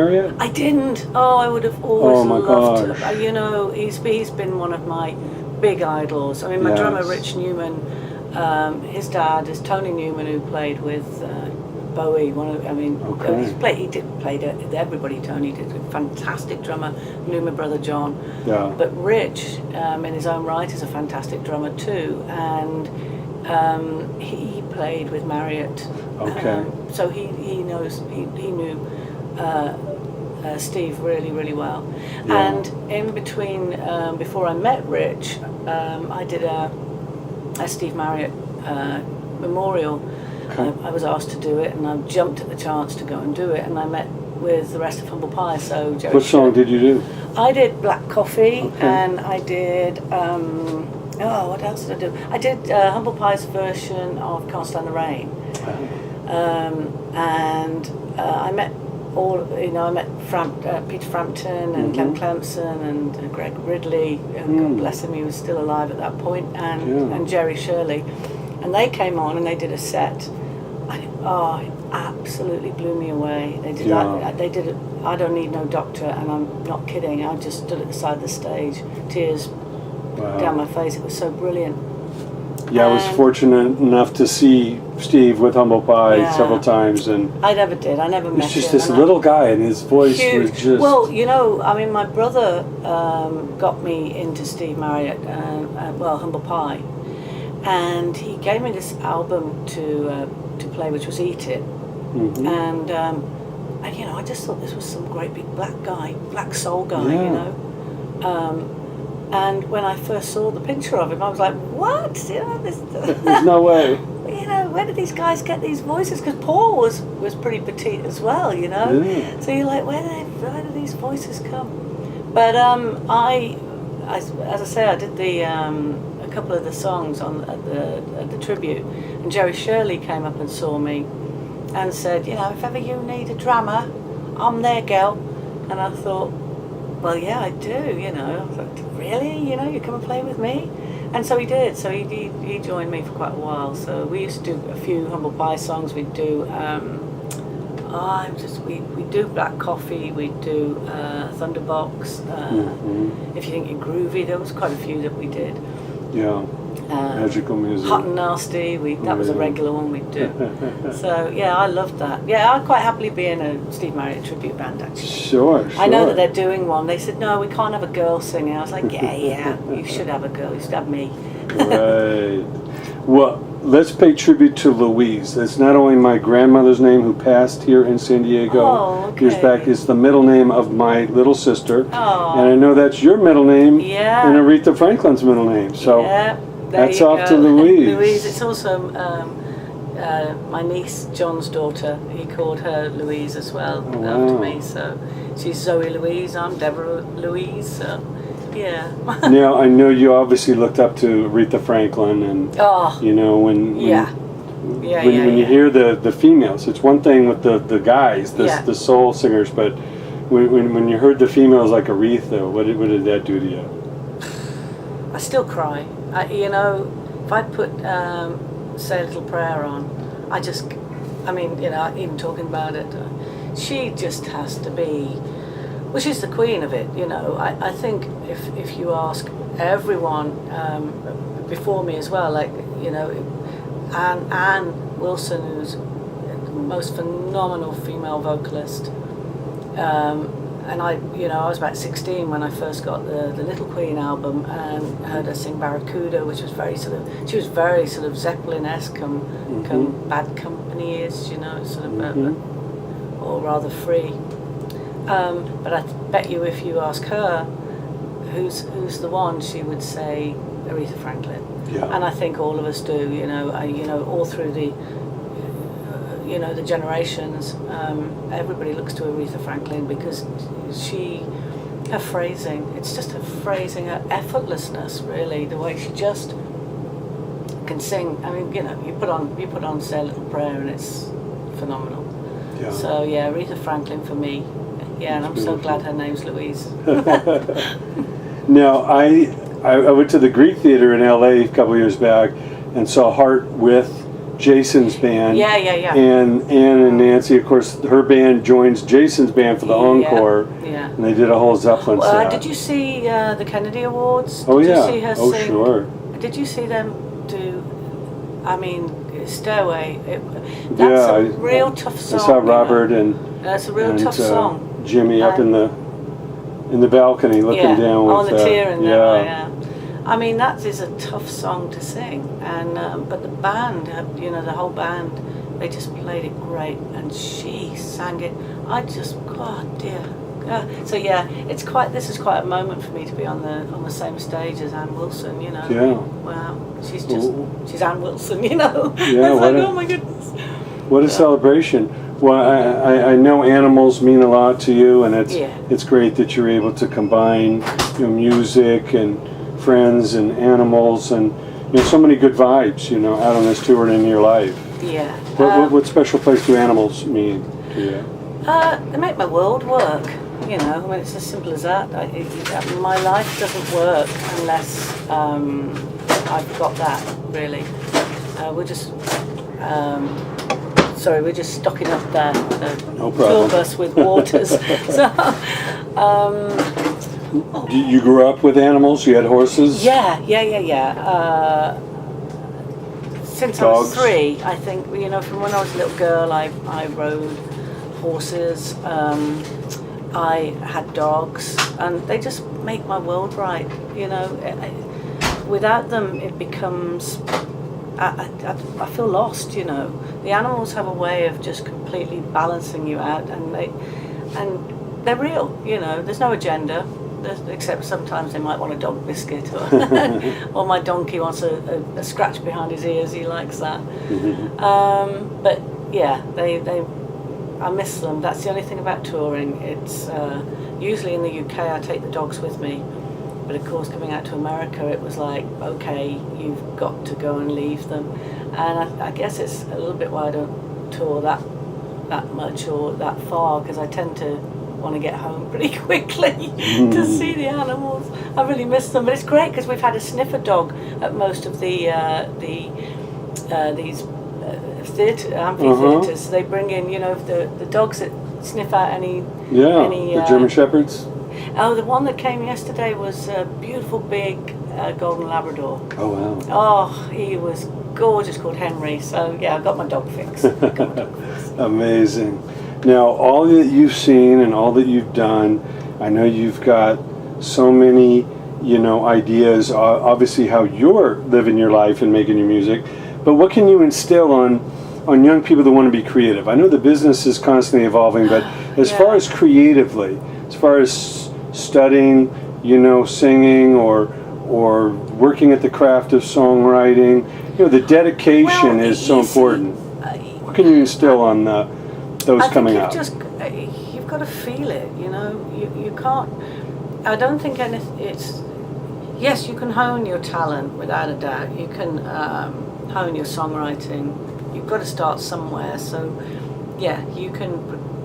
area? I didn't. Oh, I would have always loved gosh. to. You know, he's been one of my big idols. I mean, my drummer Rich Newman, his dad is Tony Newman, who played with Bowie. He did play with everybody. Tony did a fantastic drummer. Knew my brother John. Yeah. But Rich, in his own right, is a fantastic drummer too, and he played with Marriott. Okay. So he knew Steve really, really well. Yeah. And in between, before I met Rich, I did a Steve Marriott memorial. Okay. I was asked to do it, and I jumped at the chance to go and do it, and I met with the rest of Humble Pie. So Jerry What song did you do? I did Black Coffee, Okay. and I did, what else did I do? I did Humble Pie's version of Can't Stand the Rain. I met I met Peter Frampton and Clem Clemson and Greg Ridley, God bless him, he was still alive at that point, and Jerry Shirley. And they came on and they did a set. It absolutely blew me away. They did that. They did it. I Don't Need No Doctor, and I'm not kidding. I just stood at the side of the stage, tears down my face. It was so brilliant. Yeah, I was fortunate enough to see Steve with Humble Pie several times, and I never did. I never met him. He's just this little guy, and his voice was just... Well, you know, I mean, my brother got me into Steve Marriott, Humble Pie, and he gave me this album to play, which was Eat It, and you know, I just thought this was some great big black soul guy, you know. And when I first saw the picture of him, I was like, what? You know, there's no way. You know, where did these guys get these voices? Because Paul was pretty petite as well, you know. Yeah. So you're like, where do these voices come? But as I say, I did a couple of the songs at the tribute, and Jerry Shirley came up and saw me and said, you know, if ever you need a drummer, I'm there, girl. And I thought, well, yeah, I do, you know. I thought, really? You know, you come and play with me? And so he did. So he joined me for quite a while. So we used to do a few Humble Pie songs. We'd do, we'd do Black Coffee, we'd do Thunderbox. If You Think You're Groovy, there was quite a few that we did. Yeah. Magical Music. Hot and Nasty, that was a regular one we'd do. So yeah, I loved that. Yeah, I'd quite happily be in a Steve Marriott tribute band, actually. Sure. I know that they're doing one. They said, no, we can't have a girl singing. I was like, yeah, you should have a girl. You should have me. Right. Well, let's pay tribute to Louise. That's not only my grandmother's name, who passed here in San Diego years back. It's the middle name of my little sister. Oh. And I know that's your middle name. Yeah. And Aretha Franklin's middle name. So that's off to Louise. Louise. It's also my niece John's daughter. He called her Louise as well after me. So she's Zoe Louise. I'm Deborah Louise. So yeah. Now I know you obviously looked up to Aretha Franklin, and you know when you hear the females, it's one thing with the guys, the soul singers, but when you heard the females like Aretha, what did that do to you? I still cry. You know, if I put Say a Little Prayer on, you know, even talking about it, she just has to be, well, she's the queen of it, you know. I think if you ask everyone before me as well, like, you know, Anne Wilson, who's the most phenomenal female vocalist, and I was about 16 when I first got the Little Queen album and heard her sing Barracuda, which was very sort of Zeppelin-esque, come Bad Company is, you know, sort of, or rather free. But I bet you if you ask her who's the one, she would say Aretha Franklin. Yeah. And I think all of us do, you know, all through the the generations, everybody looks to Aretha Franklin because her phrasing, it's just her phrasing, her effortlessness, really, the way she just can sing. I mean, you know, you put on Say a Little Prayer and it's phenomenal. Yeah. So yeah, Aretha Franklin for me. Yeah, and I'm so glad her name's Louise. Now, I went to the Greek Theater in LA a couple years back and saw Heart with Jason's band. Yeah. And Ann and Nancy, of course, her band joins Jason's band for the encore. Yeah. And they did a whole Zeppelin set. Did you see the Kennedy Awards? Oh, did yeah. you see her oh, sing? Sure. Did you see them do, I mean, Stairway? That's a real tough song. I saw Robert and that's a real tough song. Jimmy up in the balcony looking down with on the tier in there. Yeah. I mean, that is a tough song to sing, and but the band, the whole band, they just played it great, and she sang it. I just, God dear. So yeah, this is quite a moment for me to be on the same stage as Ann Wilson, Yeah. Wow, she's Ann Wilson, Yeah. It's like, oh my goodness. What a celebration. Well, I know animals mean a lot to you, and it's great that you're able to combine music and friends and animals and so many good vibes out on this tour and in your life. Yeah. What special place do animals mean to you? They make my world work. I mean, it's as simple as that. My life doesn't work unless I've got that, really. We're just stocking up the tour bus with waters. You grew up with animals? You had horses? Yeah. Since Dogs? I was 3, I think, from when I was a little girl, I rode horses. I had dogs, and they just make my world right. Without them, it becomes. I feel lost. The animals have a way of just completely balancing you out, and they're real. There's no agenda, except sometimes they might want a dog biscuit, or my donkey wants a scratch behind his ears. He likes that. But yeah, I miss them. That's the only thing about touring. It's usually in the UK I take the dogs with me, but of course coming out to America it was like, okay, you've got to go and leave them, and I guess it's a little bit why I don't tour that much or that far, because I tend to want to get home pretty quickly to see the animals. I really miss them, but it's great because we've had a sniffer dog at most of these amphitheatres. They bring in, the dogs that sniff out any the German Shepherds. Oh, the one that came yesterday was a beautiful big golden Labrador. Oh wow! Oh, he was gorgeous, called Henry. So yeah, I got my dog fix. Amazing. Now, all that you've seen and all that you've done, I know you've got so many, ideas. Obviously, how you're living your life and making your music. But what can you instill on young people that want to be creative? I know the business is constantly evolving, but as far as creatively, as far as studying, singing or working at the craft of songwriting, the dedication is so important. What can you instill on those coming up? You've got to feel it. You can't. I don't think it's. Yes, you can hone your talent without a doubt. You can hone your songwriting. You've got to start somewhere. So, yeah, you can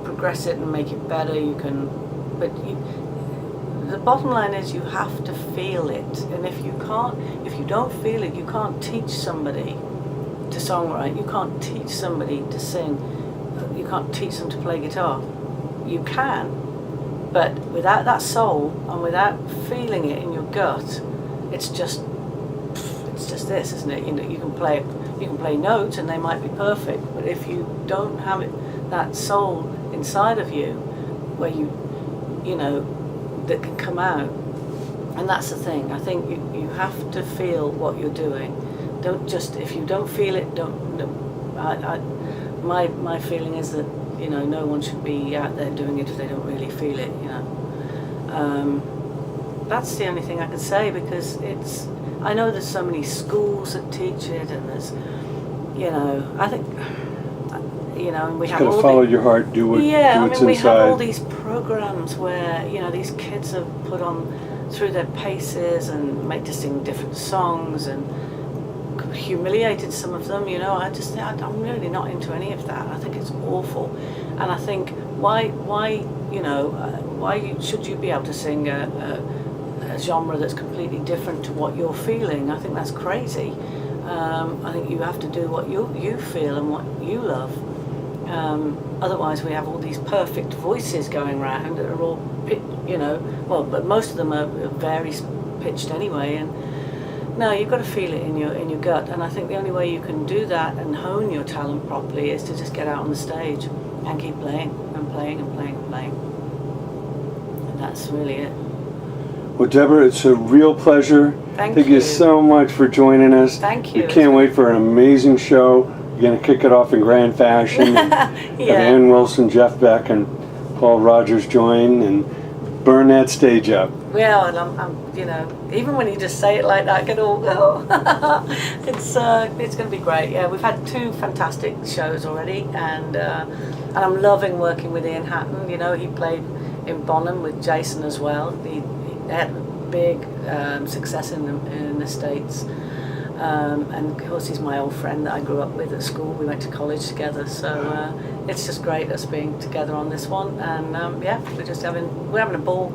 progress it and make it better. You can, but the bottom line is you have to feel it. And if you don't feel it, you can't teach somebody to songwrite. You can't teach somebody to sing. You can't teach them to play guitar. You can, but without that soul and without feeling it in your gut, it's just this, isn't it? You can play notes and they might be perfect, but if you don't have that soul inside of you, where that can come out, and that's the thing. I think you have to feel what you're doing. If you don't feel it, My feeling is that no one should be out there doing it if they don't really feel it. That's the only thing I can say, because I know there's so many schools that teach it, and there's I think and we have to follow your heart, do what's inside. We have all these programs where these kids are put on through their paces and made to sing different songs, and humiliated some of them. I'm really not into any of that. I think it's awful, and I think why should you be able to sing a genre that's completely different to what you're feeling? I think that's crazy. I think you have to do what you feel and what you love. Otherwise, we have all these perfect voices going around that are all, but most of them are very pitched anyway. And no, you've got to feel it in your gut. And I think the only way you can do that and hone your talent properly is to just get out on the stage and keep playing and playing and playing and playing. And that's really it. Well, Deborah, it's a real pleasure. Thank you so much for joining us. Thank you. We can't wait for an amazing show. You're going to kick it off in grand fashion. Have Ann Wilson, Jeff Beck, and Paul Rogers join and burn that stage up. Well, and I'm even when you just say it like that, I get all, it's going to be great. Yeah, we've had 2 fantastic shows already, and I'm loving working with Ian Hatton. He played in Bonham with Jason as well. He had big success in the States. And of course he's my old friend that I grew up with at school. We went to college together, so it's just great us being together on this one. And we're having a ball,